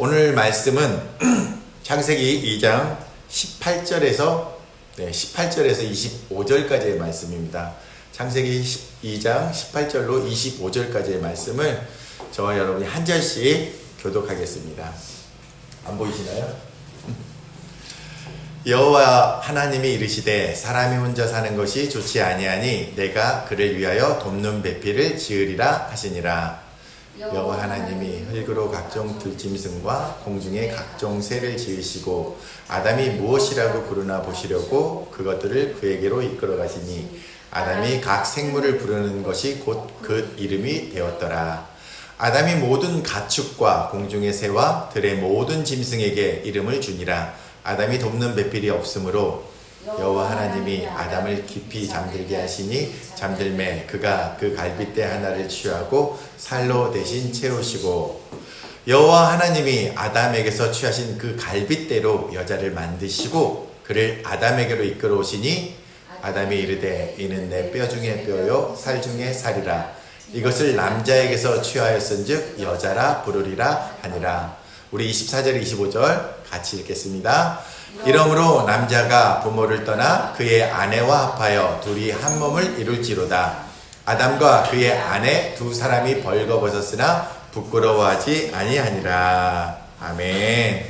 오늘 말씀은 창세기 2장 18절에서 25절까지의 말씀입니다. 창세기 2장 18절로 25절까지의 말씀을 저와 여러분이 한 절씩 교독하겠습니다. 안 보이시나요? 여호와 하나님이 이르시되 사람이 혼자 사는 것이 좋지 아니하니 내가 그를 위하여 돕는 배필을 지으리라 하시니라. 여호와 하나님이 흙으로 각종 들짐승과 공중의 각종 새를 지으시고 아담이 무엇이라고 부르나 보시려고 그것들을 그에게로 이끌어 가시니 아담이 각 생물을 부르는 것이 곧 그 이름이 되었더라. 아담이 모든 가축과 공중의 새와 들의 모든 짐승에게 이름을 주니라. 아담이 돕는 배필이 없으므로 여호와 하나님이 아담을 깊이 잠들게 하시니 잠들매 그가 그 갈빗대 하나를 취하고 살로 대신 채우시고 여호와 하나님이 아담에게서 취하신 그 갈빗대로 여자를 만드시고 그를 아담에게로 이끌어 오시니 아담이 이르되 이는 내 뼈 중에 뼈요 살 중에 살이라. 이것을 남자에게서 취하였은즉 여자라 부르리라 하니라. 우리 24절 25절 같이 읽겠습니다. 이러므로 남자가 부모를 떠나 그의 아내와 합하여 둘이 한 몸을 이룰지로다. 아담과 그의 아내 두 사람이 벌거벗었으나 부끄러워하지 아니하니라. 아멘.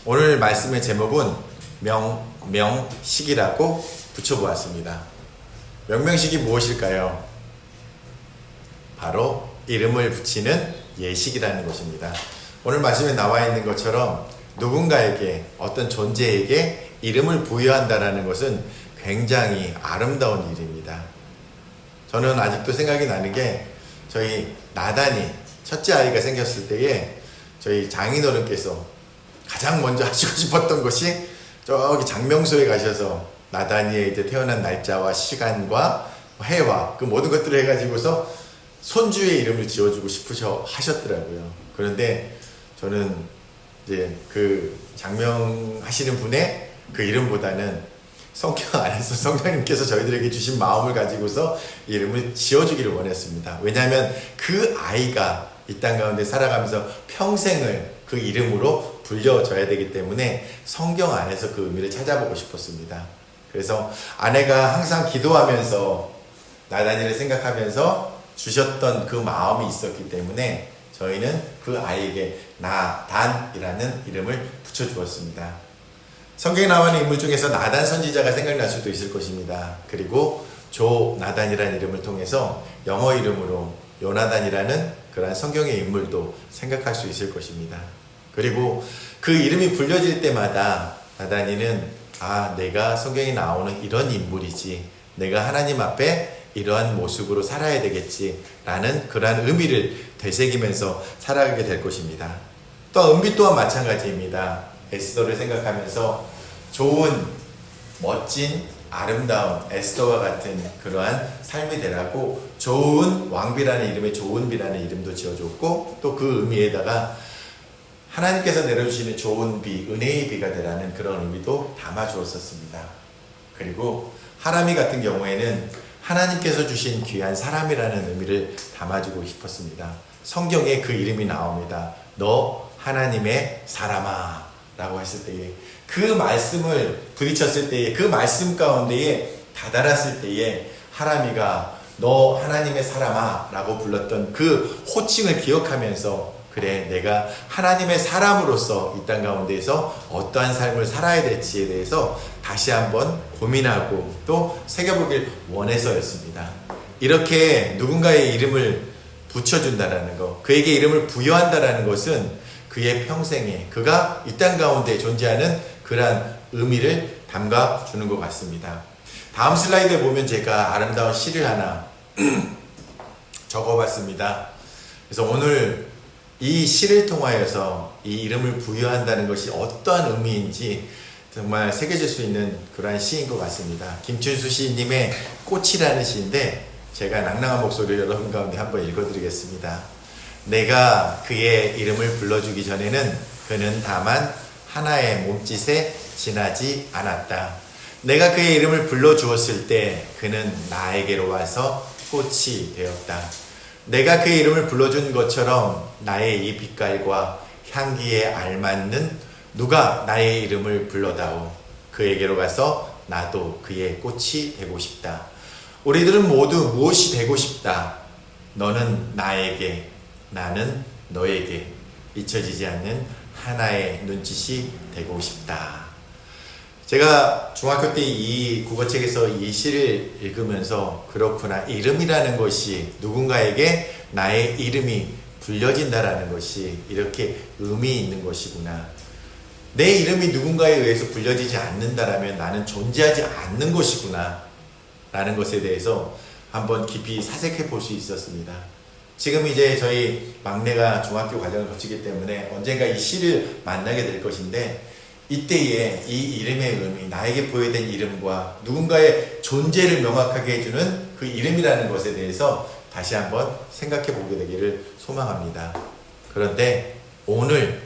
오늘 말씀의 제목은 명식이라고 붙여보았습니다. 명명식이 무엇일까요? 바로 이름을 붙이는 예식이라는 것입니다. 오늘 말씀에 나와 있는 것처럼 누군가에게 어떤 존재에게 이름을 부여한다는 것은 굉장히 아름다운 일입니다. 저는 아직도 생각이 나는 게 저희 나단이 첫째 아이가 생겼을 때에 저희 장인어른께서 가장 먼저 하시고 싶었던 것이 저기 장명소에 가셔서 나단이의 이제 태어난 날짜와 시간과 해와 그 모든 것들을 해가지고서 손주의 이름을 지어주고 싶으셔 하셨더라고요. 그런데 저는 이제 그 장명하시는 분의 그 이름보다는 성경 안에서 성령님께서 저희들에게 주신 마음을 가지고서 이름을 지어주기를 원했습니다. 왜냐하면 그 아이가 이 땅 가운데 살아가면서 평생을 그 이름으로 불려줘야 되기 때문에 성경 안에서 그 의미를 찾아보고 싶었습니다. 그래서 아내가 항상 기도하면서 나단이를 생각하면서 주셨던 그 마음이 있었기 때문에 저희는 그 아이에게 나단이라는 이름을 붙여주었습니다. 성경에 나오는 인물 중에서 나단 선지자가 생각날 수도 있을 것입니다. 그리고 조나단이라는 이름을 통해서 영어 이름으로 요나단이라는 그러한 성경의 인물도 생각할 수 있을 것입니다. 그리고 그 이름이 불려질 때마다 나단이는 내가 성경에 나오는 이런 인물이지, 내가 하나님 앞에 이러한 모습으로 살아야 되겠지라는 그러한 의미를 되새기면서 살아가게 될 것입니다. 또 은비 또한 마찬가지입니다. 에스더를 생각하면서 좋은, 멋진, 아름다운 에스더와 같은 그러한 삶이 되라고 좋은 왕비라는 이름에 좋은비라는 이름도 지어줬고 또 그 의미에다가 하나님께서 내려주시는 좋은 비, 은혜의 비가 되라는 그런 의미도 담아주었었습니다. 그리고 하람이 같은 경우에는 하나님께서 주신 귀한 사람이라는 의미를 담아주고 싶었습니다. 성경에 그 이름이 나옵니다. 너 하나님의 사람아 라고 했을 때에 그 말씀을 부딪혔을 때에 그 말씀 가운데에 다다랐을 때에 하람이가 너 하나님의 사람아 라고 불렀던 그 호칭을 기억하면서 그래 내가 하나님의 사람으로서 이 땅 가운데에서 어떠한 삶을 살아야 될지에 대해서 다시 한번 고민하고 또 새겨보길 원해서였습니다. 이렇게 누군가의 이름을 붙여준다라는 것, 그에게 이름을 부여한다라는 것은 그의 평생에 그가 이 땅 가운데 존재하는 그러한 의미를 담아주는 것 같습니다. 다음 슬라이드에 보면 제가 아름다운 시를 하나 적어봤습니다. 그래서 오늘 이 시를 통하여서 이 이름을 부여한다는 것이 어떠한 의미인지 정말 새겨질 수 있는 그러한 시인 것 같습니다. 김춘수 시인님의 꽃이라는 시인데 제가 낭낭한 목소리로 여러분 가운데 한번 읽어드리겠습니다. 내가 그의 이름을 불러주기 전에는 그는 다만 하나의 몸짓에 지나지 않았다. 내가 그의 이름을 불러주었을 때 그는 나에게로 와서 꽃이 되었다. 내가 그의 이름을 불러준 것처럼 나의 이 빛깔과 향기에 알맞는 누가 나의 이름을 불러다오. 그에게로 가서 나도 그의 꽃이 되고 싶다. 우리들은 모두 무엇이 되고 싶다. 너는 나에게, 나는 너에게 잊혀지지 않는 하나의 눈짓이 되고 싶다. 제가 중학교 때 이 국어책에서 이 시를 읽으면서 그렇구나, 이름이라는 것이 누군가에게 나의 이름이 불려진다라는 것이 이렇게 의미 있는 것이구나. 내 이름이 누군가에 의해서 불려지지 않는다라면 나는 존재하지 않는 것이구나 라는 것에 대해서 한번 깊이 사색해 볼 수 있었습니다. 지금 이제 저희 막내가 중학교 과정을 거치기 때문에 언젠가 이 시를 만나게 될 것인데, 이때에 이 이름의 의미, 나에게 부여된 이름과 누군가의 존재를 명확하게 해주는 그 이름이라는 것에 대해서 다시 한번 생각해 보게 되기를 소망합니다. 그런데 오늘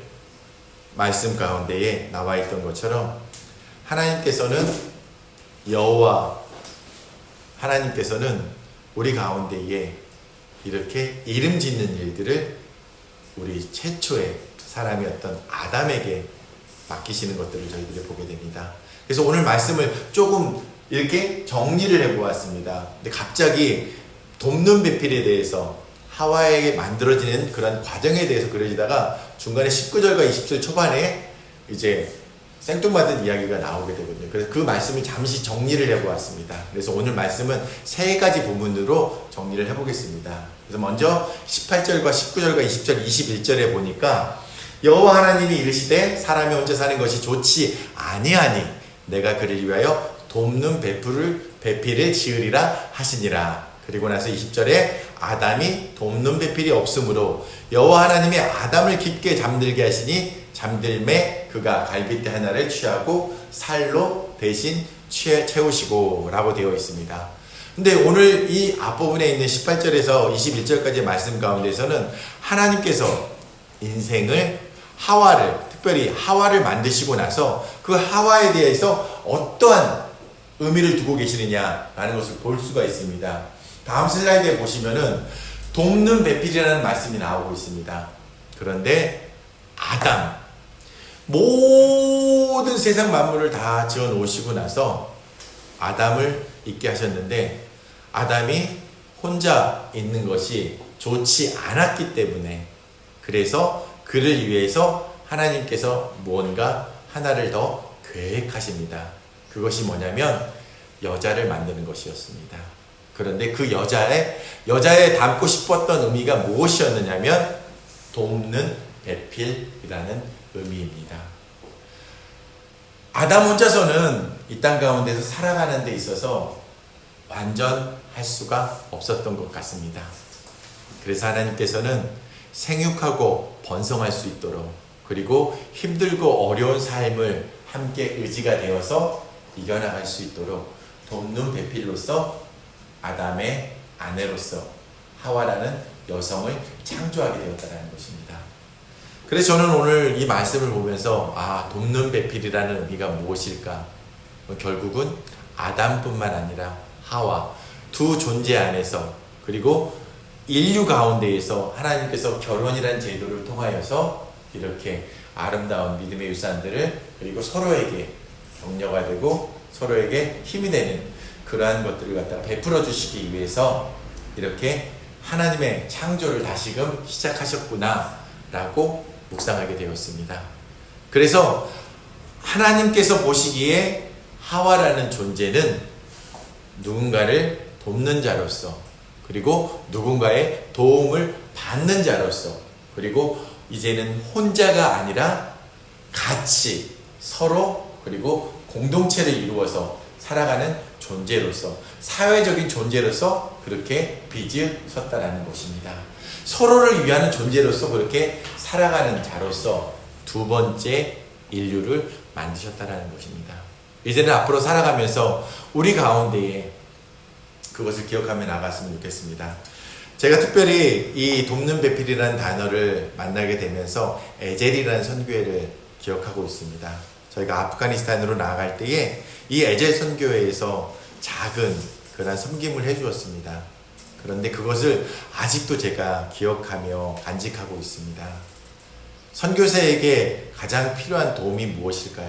말씀 가운데에 나와 있던 것처럼 하나님께서는 여호와 하나님께서는 우리 가운데에 이렇게 이름 짓는 일들을 우리 최초의 사람이었던 아담에게 맡기시는 것들을 저희들이 보게 됩니다. 그래서 오늘 말씀을 조금 이렇게 정리를 해보았습니다. 근데 갑자기 돕는 배필에 대해서 하와에게 만들어지는 그런 과정에 대해서 그려지다가 중간에 19절과 20절 초반에 이제 생뚱맞은 이야기가 나오게 되거든요. 그래서 그 말씀을 잠시 정리를 해보았습니다. 그래서 오늘 말씀은 세 가지 부분으로 정리를 해보겠습니다. 그래서 먼저 18절과 19절과 20절, 21절에 보니까 여호와 하나님이 이르시되 사람이 혼자 사는 것이 좋지 아니하니 내가 그를 위하여 돕는 배필을 지으리라 하시니라. 그리고 나서 20절에 아담이 돕는 배필이 없으므로 여호와 하나님이 아담을 깊게 잠들게 하시니 잠들매 그가 갈빗대 하나를 취하고 살로 대신 채우시고 라고 되어 있습니다. 근데 오늘 이 앞부분에 있는 18절에서 21절까지의 말씀 가운데서는 하나님께서 인생을 하와를, 특별히 하와를 만드시고 나서 그 하와에 대해서 어떠한 의미를 두고 계시느냐라는 것을 볼 수가 있습니다. 다음 슬라이드에 보시면은 돕는 배필이라는 말씀이 나오고 있습니다. 그런데 아담, 모든 세상 만물을 다 지어 놓으시고 나서 아담을 있게 하셨는데, 아담이 혼자 있는 것이 좋지 않았기 때문에, 그래서 그를 위해서 하나님께서 무언가 하나를 더 계획하십니다. 그것이 뭐냐면 여자를 만드는 것이었습니다. 그런데 그 여자에 담고 싶었던 의미가 무엇이었느냐면 돕는 배필이라는 의미입니다. 아담 혼자서는 이 땅 가운데서 살아가는 데 있어서 완전할 수가 없었던 것 같습니다. 그래서 하나님께서는 생육하고 번성할 수 있도록, 그리고 힘들고 어려운 삶을 함께 의지가 되어서 이겨나갈 수 있도록 돕는 배필로서 아담의 아내로서 하와라는 여성을 창조하게 되었다는 것입니다. 그래서 저는 오늘 이 말씀을 보면서 돕는 배필이라는 의미가 무엇일까? 결국은 아담뿐만 아니라 하와 두 존재 안에서, 그리고 인류 가운데에서 하나님께서 결혼이라는 제도를 통하여서 이렇게 아름다운 믿음의 유산들을, 그리고 서로에게 격려가 되고 서로에게 힘이 되는 그러한 것들을 갖다가 베풀어 주시기 위해서 이렇게 하나님의 창조를 다시금 시작하셨구나 라고 묵상하게 되었습니다. 그래서 하나님께서 보시기에 하와라는 존재는 누군가를 돕는 자로서, 그리고 누군가의 도움을 받는 자로서, 그리고 이제는 혼자가 아니라 같이 서로, 그리고 공동체를 이루어서 살아가는 존재로서, 사회적인 존재로서 그렇게 빚으셨다라는 것입니다. 서로를 위하는 존재로서 그렇게 살아가는 자로서 두 번째 인류를 만드셨다라는 것입니다. 이제는 앞으로 살아가면서 우리 가운데에 그것을 기억하며 나갔으면 좋겠습니다. 제가 특별히 이 돕는 배필이라는 단어를 만나게 되면서 에젤이라는 선교회를 기억하고 있습니다. 저희가 아프가니스탄으로 나아갈 때에 이 에젤 선교회에서 작은 그런 섬김을 해주었습니다. 그런데 그것을 아직도 제가 기억하며 간직하고 있습니다. 선교사에게 가장 필요한 도움이 무엇일까요?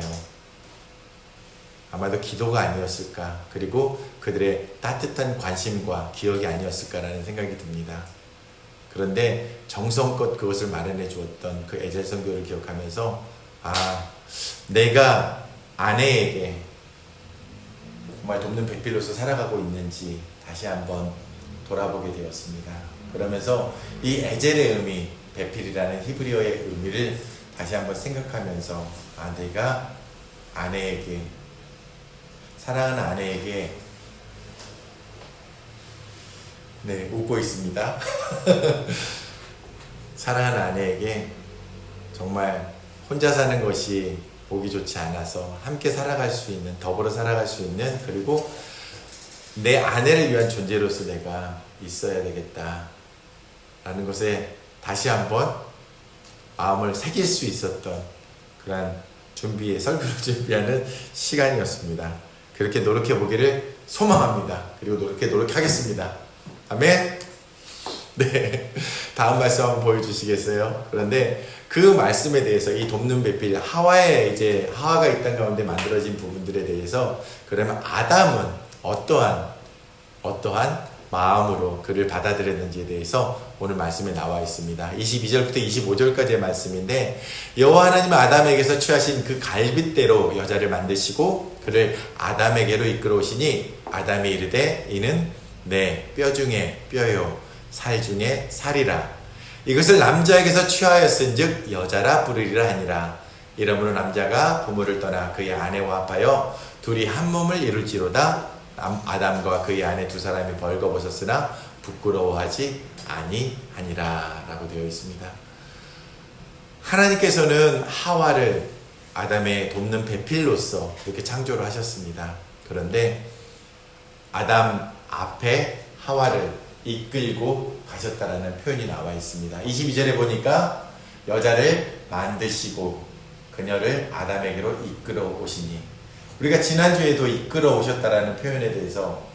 아마도 기도가 아니었을까, 그리고 그들의 따뜻한 관심과 기억이 아니었을까라는 생각이 듭니다. 그런데 정성껏 그것을 마련해 주었던 그 에젤 선교를 기억하면서 내가 아내에게 정말 돕는 배필로서 살아가고 있는지 다시 한번 돌아보게 되었습니다. 그러면서 이 에젤의 의미, 배필이라는 히브리어의 의미를 다시 한번 생각하면서 내가 아내에게, 사랑하는 아내에게, 웃고 있습니다. 사랑하는 아내에게 정말 혼자 사는 것이 보기 좋지 않아서 함께 살아갈 수 있는, 더불어 살아갈 수 있는, 그리고 내 아내를 위한 존재로서 내가 있어야 되겠다 라는 것에 다시 한번 마음을 새길 수 있었던 그런 설교를 준비하는 시간이었습니다. 그렇게 노력해 보기를 소망합니다. 그리고 노력하겠습니다. 아멘. 네, 다음 말씀 한번 보여주시겠어요? 그런데 그 말씀에 대해서, 이 돕는 배필, 하와가 이 땅 가운데 만들어진 부분들에 대해서, 그러면 아담은 어떠한 마음으로 그를 받아들였는지에 대해서 오늘 말씀에 나와 있습니다. 22절부터 25절까지의 말씀인데, 여호와 하나님은 아담에게서 취하신 그 갈빗대로 여자를 만드시고 그를 아담에게로 이끌어 오시니, 아담이 이르되 이는 내 뼈 중에 뼈요 살 중에 살이라. 이것을 남자에게서 취하였은즉 여자라 부르리라 하니라. 이러므로 남자가 부모를 떠나 그의 아내와 합하여 둘이 한 몸을 이룰지로다. 아담과 그의 아내 두 사람이 벌거벗었으나 부끄러워하지 아니하니라 라고 되어 있습니다. 하나님께서는 하와를 아담의 돕는 배필로서 이렇게 창조를 하셨습니다. 그런데 아담 앞에 하와를 이끌고 가셨다라는 표현이 나와 있습니다. 22절에 보니까 여자를 만드시고 그녀를 아담에게로 이끌어 오시니, 우리가 지난주에도 이끌어 오셨다라는 표현에 대해서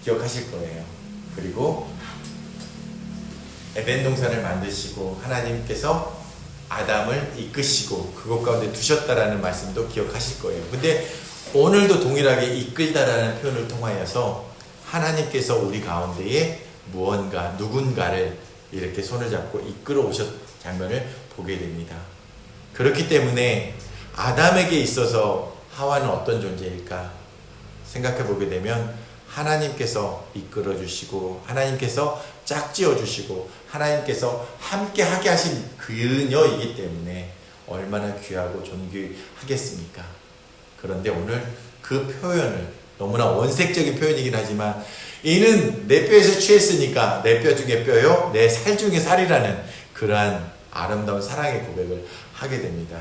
기억하실 거예요. 그리고 에덴 동산을 만드시고 하나님께서 아담을 이끄시고 그곳 가운데 두셨다라는 말씀도 기억하실 거예요. 근데 오늘도 동일하게 이끌다라는 표현을 통하여서 하나님께서 우리 가운데에 누군가를 이렇게 손을 잡고 이끌어 오셨 장면을 보게 됩니다. 그렇기 때문에 아담에게 있어서 하와는 어떤 존재일까 생각해 보게 되면, 하나님께서 이끌어 주시고 하나님께서 짝지어 주시고 하나님께서 함께 하게 하신 그녀이기 때문에 얼마나 귀하고 존귀하겠습니까? 그런데 오늘 그 표현을, 너무나 원색적인 표현이긴 하지만, 이는 내 뼈에서 취했으니까 내 뼈 중에 뼈요 내 살 중에 살이라는 그러한 아름다운 사랑의 고백을 하게 됩니다.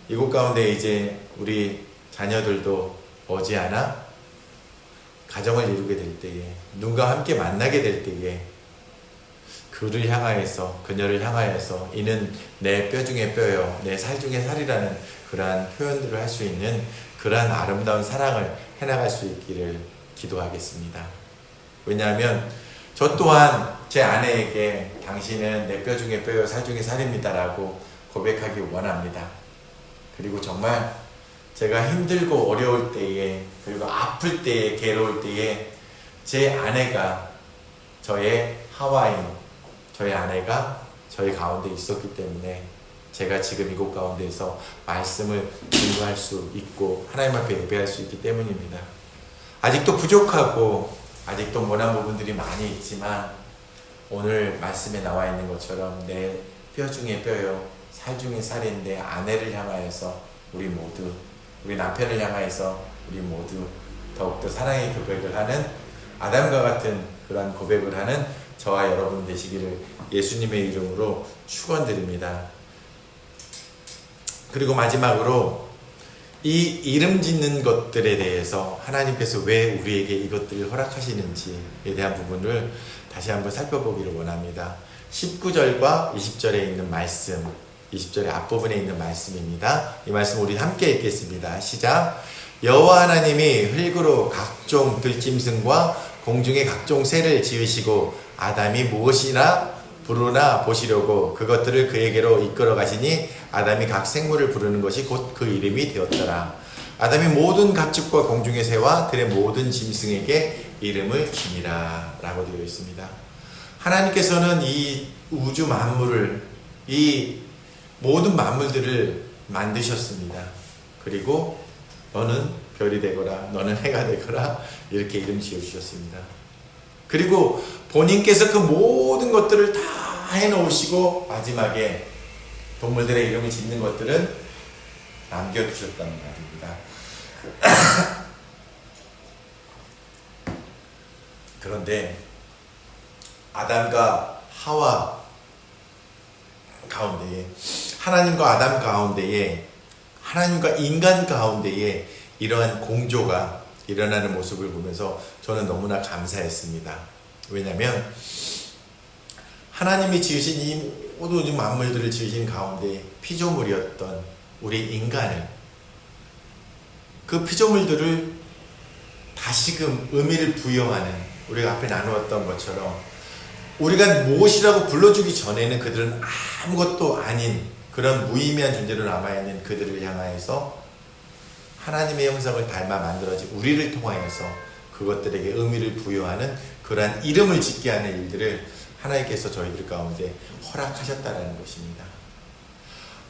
이곳 가운데 이제 우리 자녀들도 머지않아 가정을 이루게 될 때에, 누군가 함께 만나게 될 때에 그녀를 향하여서 이는 내 뼈 중에 뼈요 내 살 중에 살이라는 그러한 표현들을 할 수 있는 그러한 아름다운 사랑을 해나갈 수 있기를 기도하겠습니다. 왜냐하면 저 또한 제 아내에게 당신은 내 뼈 중에 뼈요 살 중에 살입니다 라고 고백하기 원합니다. 그리고 정말 제가 힘들고 어려울 때에, 그리고 아플 때에, 괴로울 때에 제 아내가, 저의 하와인 저희 아내가 저희 가운데 있었기 때문에 제가 지금 이곳 가운데에서 말씀을 증거할 수 있고 하나님 앞에 예배할 수 있기 때문입니다. 아직도 부족하고 아직도 모난 부분들이 많이 있지만, 오늘 말씀에 나와 있는 것처럼 내 뼈 중에 뼈요 살 중에 살인 내 아내를 향하여서 우리 남편을 향하여서 우리 모두 더욱더 사랑의 고백을 하는, 아담과 같은 그러한 고백을 하는 저와 여러분 되시기를 예수님의 이름으로 축원드립니다. 그리고 마지막으로 이 이름 짓는 것들에 대해서 하나님께서 왜 우리에게 이것들을 허락하시는지에 대한 부분을 다시 한번 살펴보기를 원합니다. 19절과 20절에 있는 말씀, 20절의 앞부분에 있는 말씀입니다. 이 말씀 우리 함께 읽겠습니다. 시작. 여호와 하나님이 흙으로 각종 들짐승과 공중의 각종 새를 지으시고 아담이 무엇이나 부르나 보시려고 그것들을 그에게로 이끌어 가시니 아담이 각 생물을 부르는 것이 곧 그 이름이 되었더라. 아담이 모든 가축과 공중의 새와 들의 모든 짐승에게 이름을 주니라 라고 되어 있습니다. 하나님께서는 이 우주 만물을, 이 모든 만물들을 만드셨습니다. 그리고 너는 별이 되거라, 너는 해가 되거라, 이렇게 이름 지어주셨습니다. 그리고 본인께서 그 모든 것들을 다 해놓으시고 마지막에 동물들의 이름을 짓는 것들은 남겨두셨다는 말입니다. 그런데 아담과 하와 가운데에, 하나님과 아담 가운데에, 하나님과 인간 가운데에 이러한 공조가 일어나는 모습을 보면서 저는 너무나 감사했습니다. 왜냐하면 하나님이 지으신 이 모든 만물들을 지으신 가운데 피조물이었던 우리 인간을, 그 피조물들을 다시금 의미를 부여하는, 우리가 앞에 나누었던 것처럼 우리가 무엇이라고 불러주기 전에는 그들은 아무것도 아닌 그런 무의미한 존재로 남아있는 그들을 향하여서 하나님의 형상을 닮아 만들어진 우리를 통하여서 그것들에게 의미를 부여하는 그러한 이름을 짓게 하는 일들을 하나님께서 저희들 가운데 허락하셨다는 것입니다.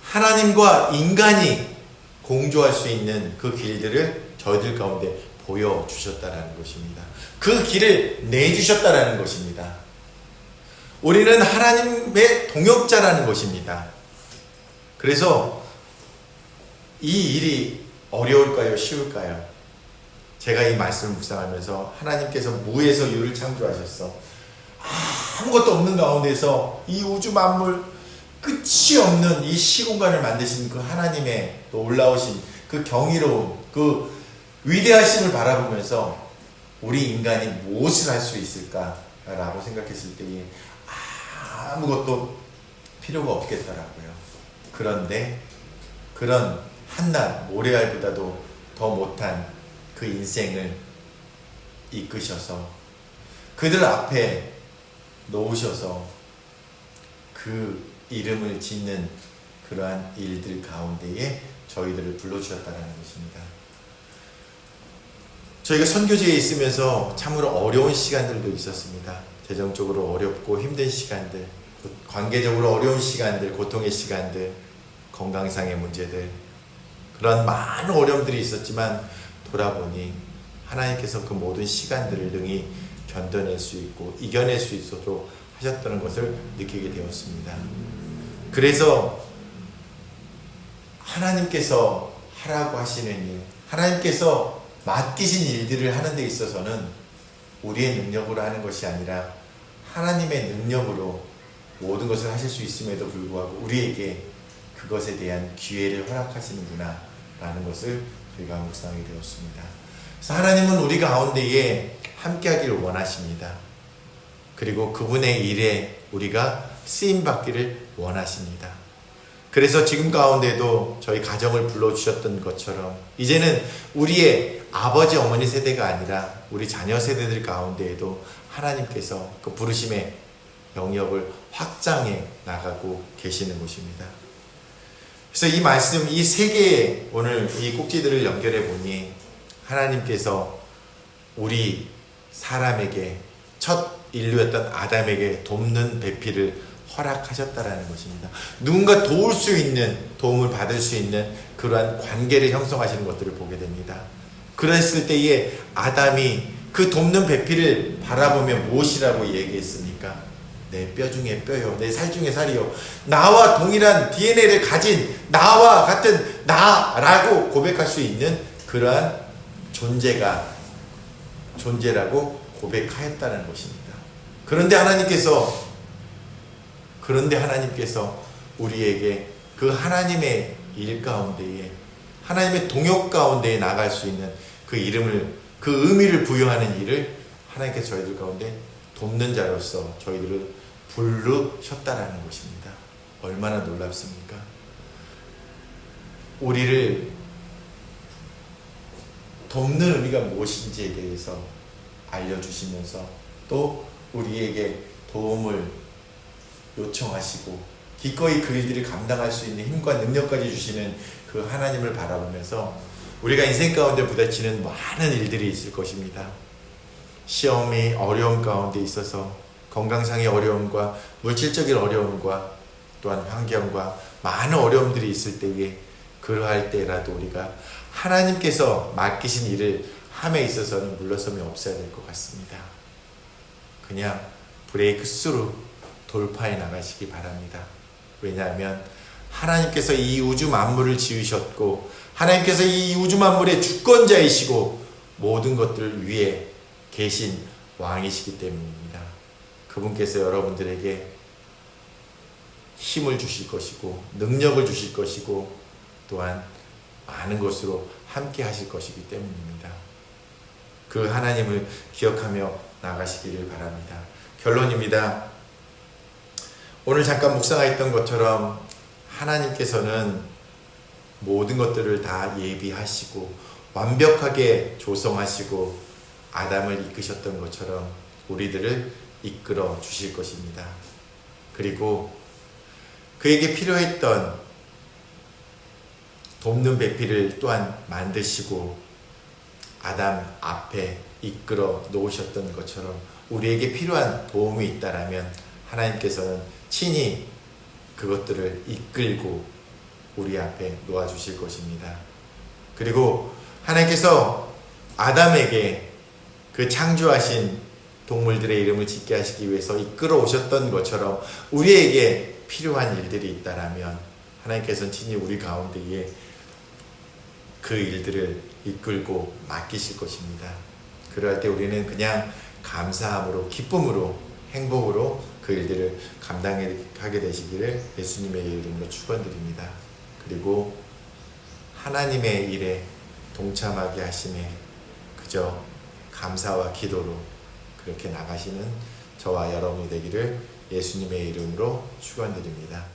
하나님과 인간이 공조할 수 있는 그 길들을 저희들 가운데 보여주셨다는 것입니다. 그 길을 내주셨다는 것입니다. 우리는 하나님의 동역자라는 것입니다. 그래서 이 일이 어려울까요? 쉬울까요? 제가 이 말씀을 묵상하면서 하나님께서 무에서 유를 창조하셨어. 아무것도 없는 가운데서 이 우주 만물, 끝이 없는 이 시공간을 만드신 그 하나님의 놀라우신 그 경이로운 그 위대하심을 바라보면서 우리 인간이 무엇을 할 수 있을까라고 생각했을 때에 아무것도 필요가 없겠더라고요. 그런데 그런 한낱 모래알보다도 더 못한 그 인생을 이끄셔서 그들 앞에 놓으셔서 그 이름을 짓는 그러한 일들 가운데에 저희들을 불러주셨다는 것입니다. 저희가 선교지에 있으면서 참으로 어려운 시간들도 있었습니다. 재정적으로 어렵고 힘든 시간들, 관계적으로 어려운 시간들, 고통의 시간들, 건강상의 문제들, 그런 많은 어려움들이 있었지만 돌아보니 하나님께서 그 모든 시간들을 능히 견뎌낼 수 있고 이겨낼 수 있도록 하셨다는 것을 느끼게 되었습니다. 그래서 하나님께서 하라고 하시는 일, 하나님께서 맡기신 일들을 하는 데 있어서는 우리의 능력으로 하는 것이 아니라 하나님의 능력으로 모든 것을 하실 수 있음에도 불구하고 우리에게 그것에 대한 기회를 허락하시는구나 라는 것을 저희가 묵상하게 되었습니다. 그래서 하나님은 우리 가운데에 함께하기를 원하십니다. 그리고 그분의 일에 우리가 쓰임받기를 원하십니다. 그래서 지금 가운데도 저희 가정을 불러주셨던 것처럼 이제는 우리의 아버지 어머니 세대가 아니라 우리 자녀 세대들 가운데에도 하나님께서 그 부르심의 영역을 확장해 나가고 계시는 것입니다. 그래서 이 말씀, 이 세 개의 오늘 이 꼭지들을 연결해 보니 하나님께서 우리 사람에게, 첫 인류였던 아담에게 돕는 배필을 허락하셨다라는 것입니다. 누군가 도울 수 있는, 도움을 받을 수 있는 그러한 관계를 형성하시는 것들을 보게 됩니다. 그랬을 때에 아담이 그 돕는 배필을 바라보며 무엇이라고 얘기했습니까? 내 뼈 중에 뼈요, 내 살 중에 살이요, 나와 동일한 DNA를 가진 나와 같은 나라고 고백할 수 있는 그러한 존재라고 고백하였다는 것입니다. 그런데 하나님께서 우리에게 그 하나님의 일 가운데에, 하나님의 동역 가운데에 나갈 수 있는 그 이름을, 그 의미를 부여하는 일을 하나님께서 저희들 가운데 돕는 자로서 저희들을 부르셨다라는 것입니다. 얼마나 놀랍습니까? 우리를 돕는 의미가 무엇인지에 대해서 알려주시면서 또 우리에게 도움을 요청하시고 기꺼이 그 일들을 감당할 수 있는 힘과 능력까지 주시는 그 하나님을 바라보면서 우리가 인생 가운데 부딪히는 많은 일들이 있을 것입니다. 시험이 어려움 가운데 있어서 건강상의 어려움과 물질적인 어려움과 또한 환경과 많은 어려움들이 있을 때에 그러할 때라도 우리가 하나님께서 맡기신 일을 함에 있어서는 물러섬이 없어야 될 것 같습니다. 그냥 브레이크 스루 돌파해 나가시기 바랍니다. 왜냐하면 하나님께서 이 우주 만물을 지으셨고 하나님께서 이 우주 만물의 주권자이시고 모든 것들 위에 계신 왕이시기 때문입니다. 그분께서 여러분들에게 힘을 주실 것이고 능력을 주실 것이고 또한 많은 것으로 함께 하실 것이기 때문입니다. 그 하나님을 기억하며 나가시기를 바랍니다. 결론입니다. 오늘 잠깐 묵상했던 것처럼 하나님께서는 모든 것들을 다 예비하시고 완벽하게 조성하시고 아담을 이끄셨던 것처럼 우리들을 이끌어 주실 것입니다. 그리고 그에게 필요했던 돕는 배필을 또한 만드시고 아담 앞에 이끌어 놓으셨던 것처럼 우리에게 필요한 도움이 있다라면 하나님께서는 친히 그것들을 이끌고 우리 앞에 놓아주실 것입니다. 그리고 하나님께서 아담에게 그 창조하신 동물들의 이름을 짓게 하시기 위해서 이끌어 오셨던 것처럼 우리에게 필요한 일들이 있다라면 하나님께서는 친히 우리 가운데에 그 일들을 이끌고 맡기실 것입니다. 그럴 때 우리는 그냥 감사함으로 기쁨으로 행복으로 그 일들을 감당하게 되시기를 예수님의 이름으로 축원드립니다. 그리고 하나님의 일에 동참하게 하심에 그저 감사와 기도로 그렇게 나가시는 저와 여러분이 되기를 예수님의 이름으로 축원드립니다.